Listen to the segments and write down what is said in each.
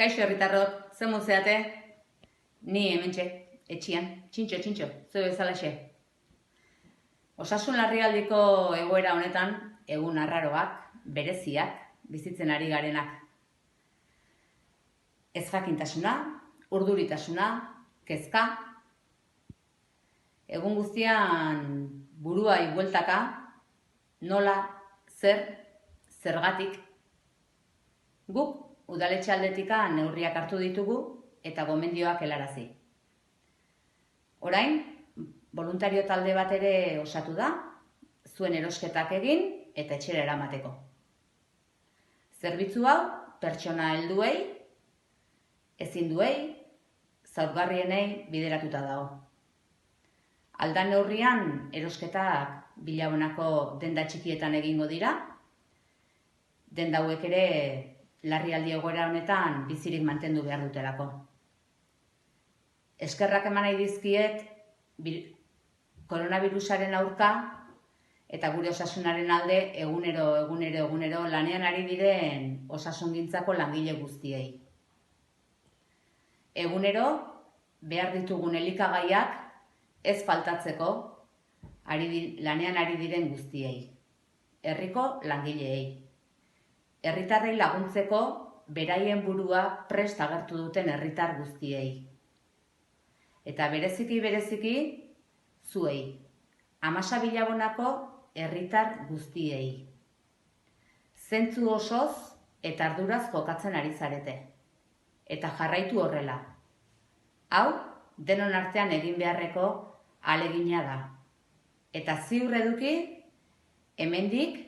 Kaixo herritarrok, ze muzeate? Ni hementxe, etxian, txintxo, zeu bezalaxe. Osasun larrialdiko egoera honetan, egun arraroak, bereziak, bizitzen ari garenak. Ezjakintasuna, urduritasuna, kezka. Egun guztian buruai bueltaka, nola, zer, zergatik. Guk udaletxe aldetika neurriak hartu ditugu eta gomendioak helarazi. Orain, voluntario talde bat ere osatu da, zuen erosketak egin eta etxera eramateko. Zerbitzu hau pertsona helduei, ezinduei, zaurgarrienei bideratuta dago. Aldan neurrian erosketak Bilabonako denda txikietan egingo dira, denda hauek ere larrialdi egoera honetan bizirik mantendu behar dutelako. Eskerrak eman nahi dizkiet koronavirusaren aurka eta gure osasunaren alde egunero lanean ari diren osasungintzako langile guztiei. Egunero behar ditugun elikagaiak ez faltatzeko lanean ari diren guztiei, herriko langileei. Herritarrei laguntzeko beraien burua prest agertu duten herritar guztiei. Eta bereziki zuei, Amasa Bilabonako herritar guztiei. Zentzu osoz eta arduraz jokatzen ari zarete. Eta jarraitu horrela. Hau, denon artean egin beharreko ahalegina da. Eta ziur eduki, hemendik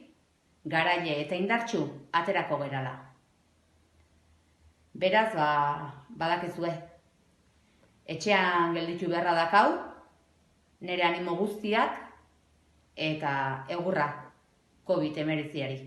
garaile eta indartsu aterako gerala. Beraz, badakizue, etxean gelditu beharra dakau, nire animo guztiak eta egurra COVID-19-ari.